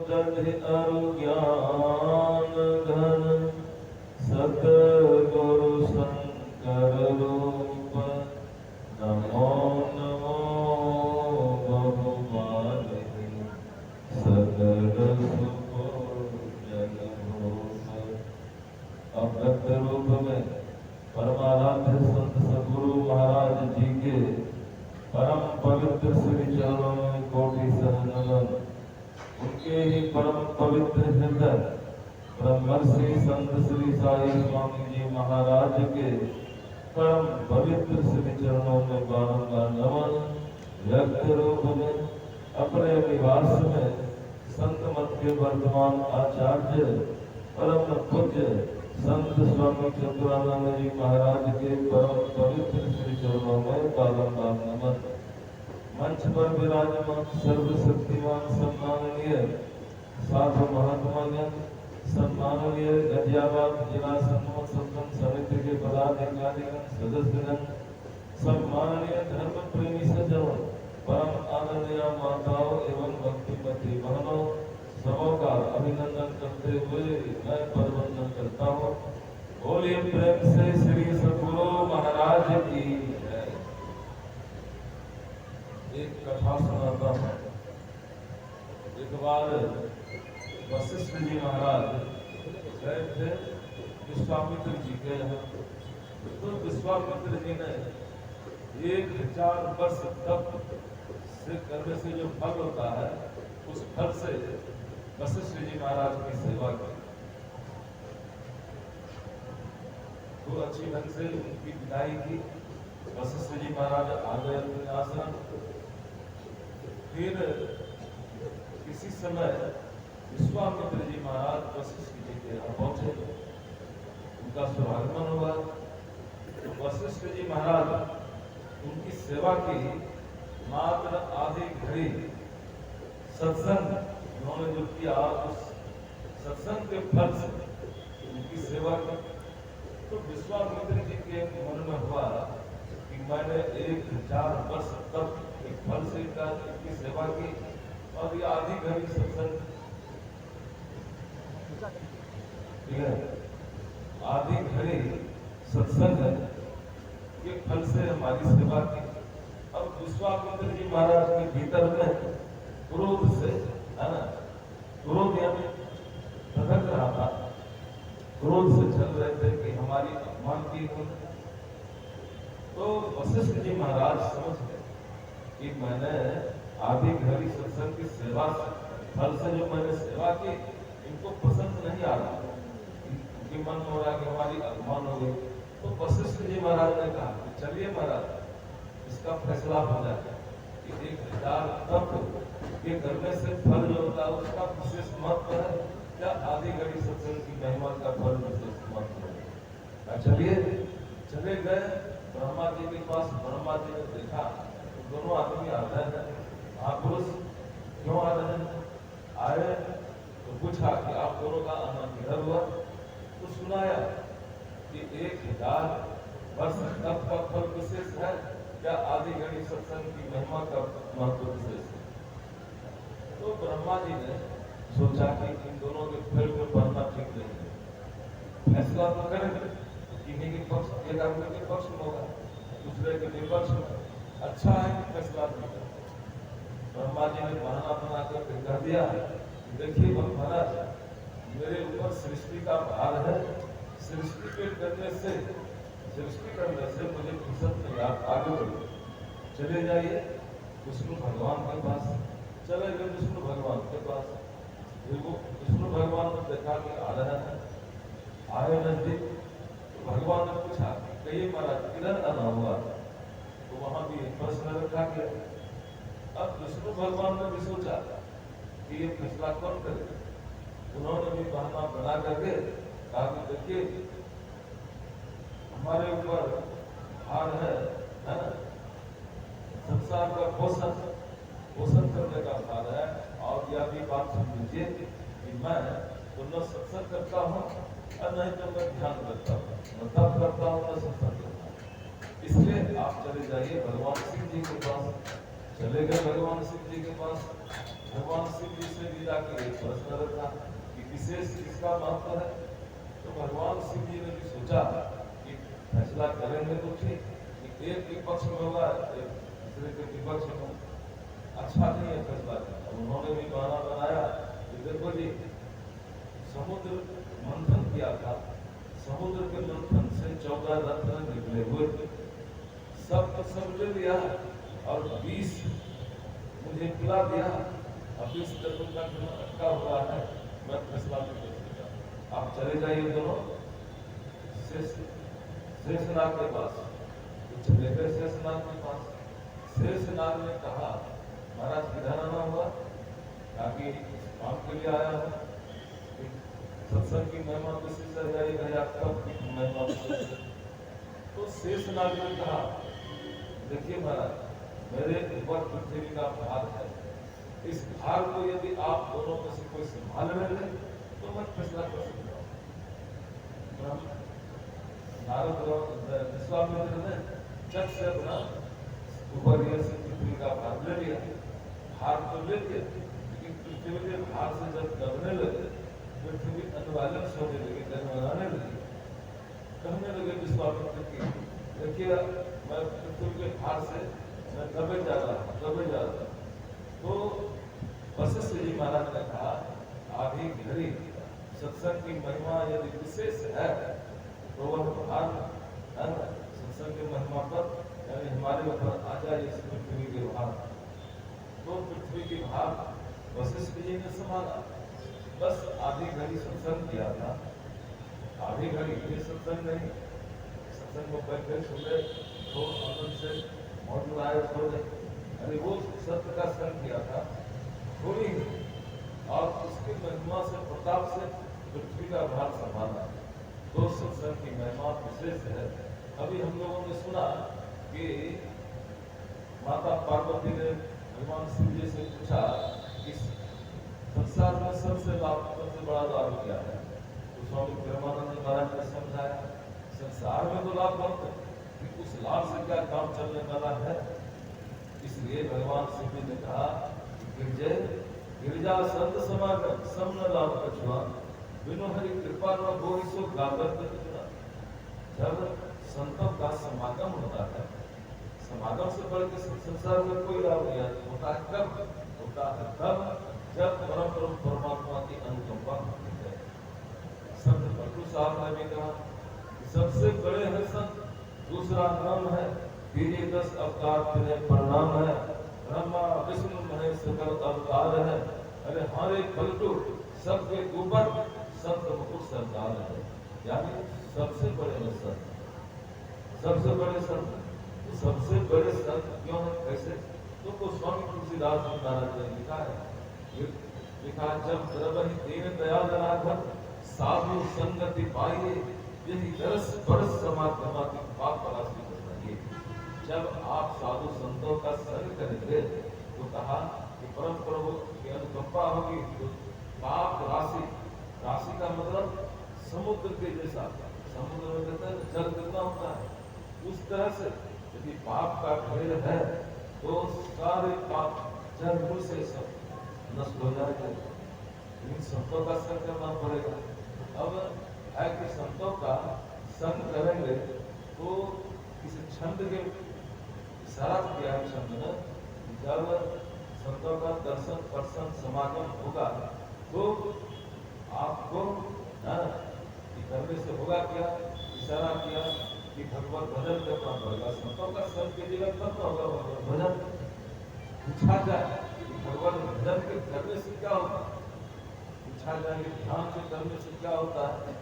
दधि अरु ज्ञान घन सतगुरु शंकर रूप नमो नमो बहुमानि सकल सुख जन होत। अव्यक्त रूप में परमाराध्य संत सद्गुरु महाराज जी के परम पवित्र श्री चरणों में कोटि सहनमन। उनके ही परम पवित्र हृदय ब्रह्मर्षि संत श्री साई स्वामी जी महाराज के परम पवित्र श्री चरणों में बारंबार नमन। व्यक्त रूप में अपने निवास में संत मत के वर्तमान आचार्य परम पूज्य संत स्वामी चतुरानंद जी महाराज के परम पवित्र श्री चरणों में बारंबार नमन। मंच पर विराजमान सर्वशक्तिमान सम्माननीय साधु महात्मागण, सम्माननीय गाजियाबाद जिला समूह सत्संग समिति के पदाधिकारीगण, सदस्यगण, सम्माननीय धर्म प्रेमी सज्जनों, परम आदरणीय माताओं एवं भक्तिमती बहनों, सबों का अभिनंदन करते हुए मैं प्रवंदन करता हूँ। बोलिए प्रेम से श्री सद्गुरु महाराज की जय। एक कथा सुनाता हूँ। एक बार वशिष्ठ जी महाराज गए थे विश्वामित्र जी के यहाँ। तो विश्वामित्र जी ने 1000 वर्ष तप से करने से जो फल होता है, उस फल से वशिष्ठ जी महाराज की सेवा की। तो अच्छी ढंग से उनकी विदाई की। वशिष्ठ जी महाराज आ गए अपने आश्रम। फिर किसी समय विश्वामित्र जी महाराज वशिष्ठ जी के यहाँ पहुंचे। उनका शुभागमन हुआ। वशिष्ठ जी महाराज उनकी सेवा की मात्र आधी घड़ी सत्संग उन्होंने जो किया, उस सत्संग के फल से उनकी सेवा की। तो विश्वामित्र जी के मन में हुआ कि मैंने 1000 वर्ष तक एक फल से इनकी सेवा की और ये आधी घड़ी सत्संग, ठीक है, आधी घड़ी सत्संग के फल से हमारी सेवा की। अब विश्वामित्र जी महाराज के भीतर में क्रोध से, है ना, क्रोध यानी भटक रहा था। क्रोध से चल रहे थे कि हमारी अपमान की। तो वशिष्ठ जी महाराज समझ गए कि मैंने आधी घड़ी सत्संग की सेवा से, फल से जो मैंने सेवा की, इनको पसंद नहीं आ रहा। उनके मन में हो रहा कि हमारी अपमान हो गई। तो वशिष्ठ जी महाराज ने कहा कि चलिए महाराज, इसका फैसला हो जाए कि 1000 तप के करने से फल जो होता है उसका विशेष महत्व है या आधी घड़ी सत्संग की महिमा का फल विशेष महत्व है। चलिए, चले गए ब्रह्मा जी के पास। ब्रह्मा जी ने देखा तो दोनों आदमी आ रहे हैं। महापुरुष क्यों आ रहे हैं? आए तो पूछा कि आप दोनों का आना किधर हुआ? तो सुनाया कि 1000 वर्ष तप का फल विशेष है या आधी घड़ी सत्संग की महिमा का महत्व विशेष है। तो ब्रह्मा जी ने सोचा कि इन दोनों के फेर में पड़ना ठीक नहीं है। फैसला तो करेंगे, किन्हीं के पक्ष, एक आदमी के पक्ष में होगा, दूसरे के विपक्ष में। अच्छा है कि फैसला नहीं करें। ब्रह्मा जी ने बहाना बनाकर कह दिया, देखिए महाराज, मेरे ऊपर सृष्टि का भार है। सृष्टि के करने से, सृष्टि करने से मुझे फुर्सत नहीं। आप आगे बढ़िए, चले जाइए विष्णु भगवान के पास। चले गए विष्णु भगवान के पास। फिर वो विष्णु भगवान ने देखा कि आ रहे हैं। आए नजदीक तो भगवान ने पूछा, कहिए महाराज किधर आना हुआ? तो वहां भी एक प्रश्न रखा गया। अब विष्णु भगवान ने भी सोचा कि ये फैसला कौन करे। उन्होंने भी बहाना बना करके कहा कि देखिए, हमारे ऊपर भार है ना, संसार का पोषण करने का भार है। और यह भी बात सुन लीजिए कि मैं न सत्संग करता हूँ और नहीं तो मैं ध्यान करता हूँ, न तप करता हूँ, न सत्संग करता हूँ। इसलिए आप चले जाइए भगवान शिव जी के पास। चले गए भगवान शिव जी के पास। भगवान शिव जी से भी जाकर एक प्रश्न रखा कि विशेष किसका महत्व है। तो भगवान शिव जी ने भी सोचा कि फैसला करेंगे तो ठीक, एक विपक्ष में होगा, एक दूसरे के विपक्ष में अच्छा नहीं है फैसला करना। उन्होंने भी बहाना बनाया कि देखो जी, समुद्र मंथन किया था, समुद्र के मंथन से 14 रत्न निकले हुए थे, सब ले लिया और 20 मुझे खिला दिया। अब 20 रत्न का अटका हुआ है, मैं फैसला नहीं कर सकता, आप चले जाइए दोनों शेषनाग के पास। तो चले गए शेषनाग के पास। शेषनाग ने कहा, महाराज किधर आना हुआ, ताकि काम के लिए आया हूँ, सत्संग की महिमा किसी से जारी भैया कब की महिमा। तो शेषनाग ने कहा, देखिए महाराज, मेरे ऊपर पृथ्वी का भार है, इस भार को यदि आप दोनों में से कोई संभाल ले तो मैं फैसला कर सकता हूँ। नारद विश्वामित्र ने चट से अपना ऊपर से पृथ्वी का भार ले लिया। भार तो ले लिया, लेकिन पृथ्वी के भार से जब दबने लगे, पृथ्वी अनिवार्य होने लगी, जन्मलाने लगी। कहने लगे विश्वामित्र की, देखिए मैं पृथ्वी के भार से दबे जा रहा। तो वशिष्ठ जी महाराज ने कहा, आधी घड़ी सत्संग की महिमा यदि विशेष है तो वह भार सत्संग की महिमा पर यानी हमारे ऊपर आ जाए, इस पृथ्वी के भार। तो पृथ्वी के भार वशिष्ठ जी ने संभाला। बस आधी घड़ी सत्संग किया था, आधी घड़ी ये सत्संग नहीं, सत्संग में बैठे सुने तो आनंद से मौजूद आए थोड़े, अरे वो सत्य का संग किया था थोड़ी, और उसकी महिमा से प्रताप से पृथ्वी का भार संभाला। तो सत्संग की महिमा विशेष है। अभी हम लोगों ने सुना कि माता पार्वती ने भगवान शिव जी से पूछा कि संसार में सबसे बड़ा लाभ क्या है। तो स्वामी ब्रह्मानंद महाराज ने समझाया, संसार में तो लाभ बहुत है, उस लाभ से क्या काम चलने वाला है। इसलिए भगवान शिव जी ने कहा, गिरजा संत समागम सम न लाभ कछुआ, बिनु हरि कृपा न होई सो गागर कछुआ। जब संतों का समागम होता है, समागम से बढ़ के संसार में कोई लाभ नहीं होता है। कब होता है? तब जब परम परमात्मा की अनुकंपा होती है। संत भट्टू साहब ने भी कहा, सबसे बड़े हैं संत, दूसरा नाम है, तेरे 10 अवतार तेरे प्रणाम है, ब्रह्मा विष्णु महेश सकल अवतार है, अरे हरे पलटू सबके ऊपर संत मुकुट सरकार है। यानी सबसे बड़े हैं संत, सबसे बड़े संत। तो सबसे बड़े संत क्यों है, कैसे? तो गोस्वामी तुलसीदास महाराज ने लिखा है, लिखा, जब द्रवहि दीन दयाल राघव साधु संगति पाइए, यही दरस बरस समागमा की पाप राशि बताइए। जब आप साधु संतों का संग करेंगे तो कहा कि परम प्रभु की अनुकंपा होगी, तो पाप राशि, राशि का मतलब समुद्र के जैसा, समुद्र में कहते हैं जल कितना होता है, उस तरह से यदि पाप का ढेर है तो सारे पाप जल से सब नष्ट हो जाएंगे। लेकिन संतों का संग करना पड़ेगा। अब है कि संतों का संग करेंगे तो इस छंद के इशारा किया है छंद ने, जब संतों का दर्शन प्रसन्न समागम होगा तो आपको करने से होगा क्या, इशारा किया कि भगवत भजन करना पड़ेगा। संतों का संग के जीवन तब होगा भगवत भजन। पूछा जाए कि भगवत भजन के करने से क्या होता है, पूछा जाए कि ध्यान से करने से क्या होता है,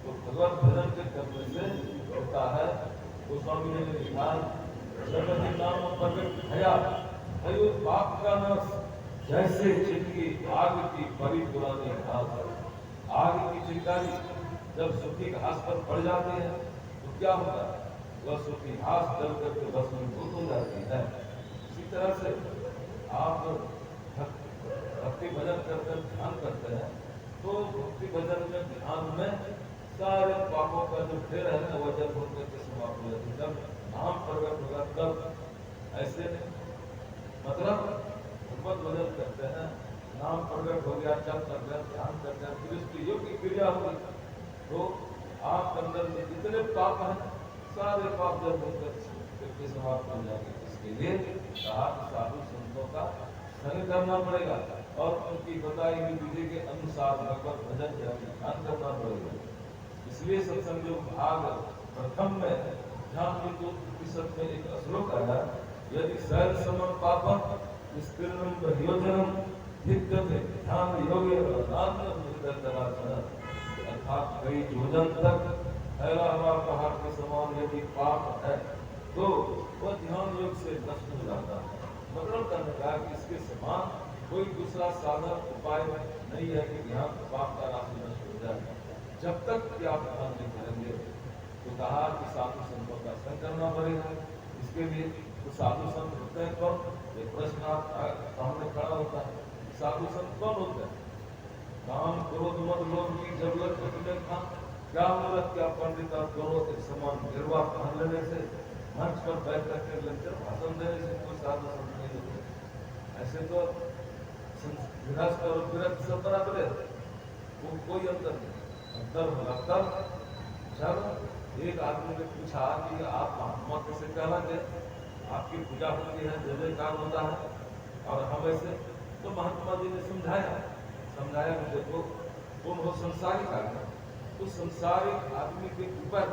तो भगवत भजन के करने से होता है। गोस्वामी ने लिखा, जगति नाम प्रकट भया भयो पाप का नाश, जैसे चिटकी आग की बड़ी पुरानी घास। आग की चिंगारी जब सूखी घास पर पड़ जाती है तो क्या होता है, वह सूखी घास जल करके भस्मीभूत हो जाती है। इसी तरह से आप भक्ति भजन करते ध्यान करते हैं तो भक्ति भजन में ध्यान में सारे पापों का जो ढेर है ना वह जब होने के समाप्त हो जाती है। जब नाम प्रकट होगा तब ऐसे मतलब भगवत भजन करते हैं, नाम प्रकट हो गया, जप कर गया, ध्यान कर गया, फिर उसकी योग्य क्रिया हुई, तो आपके अंदर में जितने पाप हैं सारे पाप जब करके समाप्त हो जाएंगे। इसके लिए कहा कि साधु संतों का संग करना पड़ेगा और उनकी बताई हुई विधि के अनुसार भगवत भजन या ध्यान करना पड़ेगा। इसलिए सत्संग जो भाग प्रथम में ध्यान के 2% में एक श्लोक आया, यदि शैल समम पापम विस्तीर्णम प्रयोजनम धिक्कते ध्यान योगे अर्थात कई योजन तक फैला हुआ पहाड़ के समान यदि पाप है तो वह ध्यान योग से नष्ट हो जाता है। मतलब करने का कि इसके समान कोई दूसरा साधन उपाय नहीं है कि ध्यान पाप का राशि नष्ट हो जाए, जब तक कि आप ध्यान नहीं करेंगे। तो कहा कि साधु संतों का संग करना पड़ेगा। इसके लिए तो साधु संत होते हैं कौन? ये प्रश्न आपका सामने खड़ा होता है, साधु संत कौन होते हैं? काम क्रोध मद लोभ की जरूरत होने का क्या मूर्त, क्या पंडित और दोनों एक समान गिरवा पहन लेने से, मंच पर बैठ करके लेक्चर भाषण देने से कोई साधु संत नहीं होते। ऐसे तो गृहस्थ और विरक्त सब बराबर है, वो कोई अंतर नहीं। अंतर लगता जब एक आदमी ने पूछा कि आप महात्मा कैसे कहलाते, आपकी पूजा होती है, जय जयकार होता है और हम ऐसे, तो महात्मा जी ने समझाया कि देखो तुम हो संसारिक आदमी, तो संसारिक आदमी के ऊपर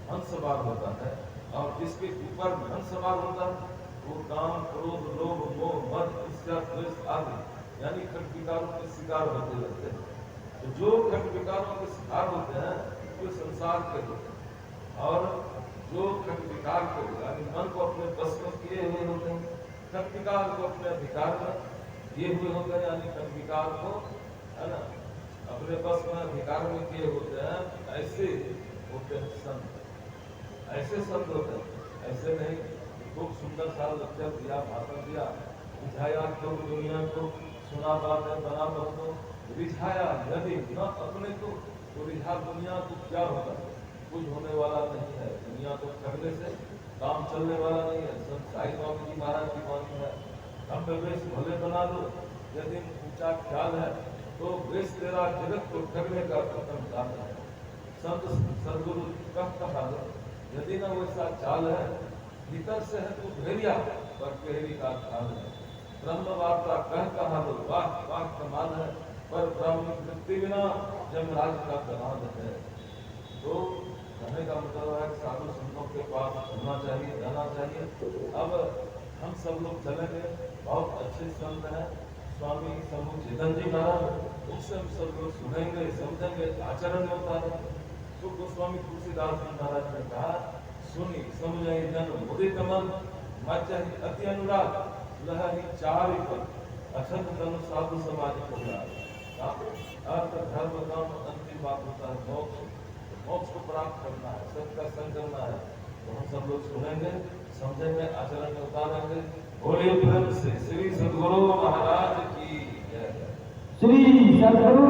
मन सवार होता है और जिसके ऊपर मन सवार होता है वो काम क्रोध लोभ मोह मद ईर्ष्या द्वेष आदि यानी खट विकारों के शिकार होते रहते हैं। तो जो खट विकारों के शिकार होते हैं वो संसार के होते हैं और जो खट विकार को यानी मन को अपने बस में किए हुए होते हैं, खट विकार को अपने अधिकार में ये हुए होते हैं, यानी खट विकार को है ना अपने बस में अधिकार में किए होते हैं, ऐसे होते हैं संत। ऐसे संत होते हैं, ऐसे नहीं खूब सुंदर सा लेक्चर दिया, भाषण दिया, बुझाया तो दुनिया को, सुना बातें बना बंदो, रिझाया यदि न अपने को तो रिझा दुनिया को क्या होगा, कुछ होने वाला नहीं है। दुनिया को करने से काम चलने वाला नहीं है। संत साई बाबू जी महाराज की वाणी है, हम वेश भले बना लो यदि ऊंचा ख्याल है तो वेश तेरा जगत को ठगने का प्रथम चाल है। संत सदगुरु कहा यदि न वैसा चाल है, भीतर से है तो भेड़िया पर पहरी का ख्याल है। ब्रह्म वार्ता कहा लो वाह वाह कमाल है, पर ब्रह्म वृत्ति बिना जमराज का कमाल है। तो कहने का मतलब है साधु संतों के पास होना चाहिए, जाना चाहिए। अब हम सब लोग चलेंगे, बहुत अच्छे संत हैं स्वामी समूह चेतन जी महाराज, उनसे हम सब लोग सुनेंगे समझेंगे, आचरण होता है। तो गोस्वामी तुलसीदास जी महाराज ने कहा, सुनी समझे जन मुदित मन मचहि अति अनुराग लहरी चारि पर अछत तनु साधु समाज को अर्थ धर्म काम अंतिम बात होता है मोक्ष। मोक्ष को प्राप्त करना है, सबका संग करना है। तो हम सब लोग सुनेंगे, समझेंगे, आचरण में उतारेंगे। बोलिए प्रेम से श्री सद्गुरु महाराज की जय। श्री सद्गुरु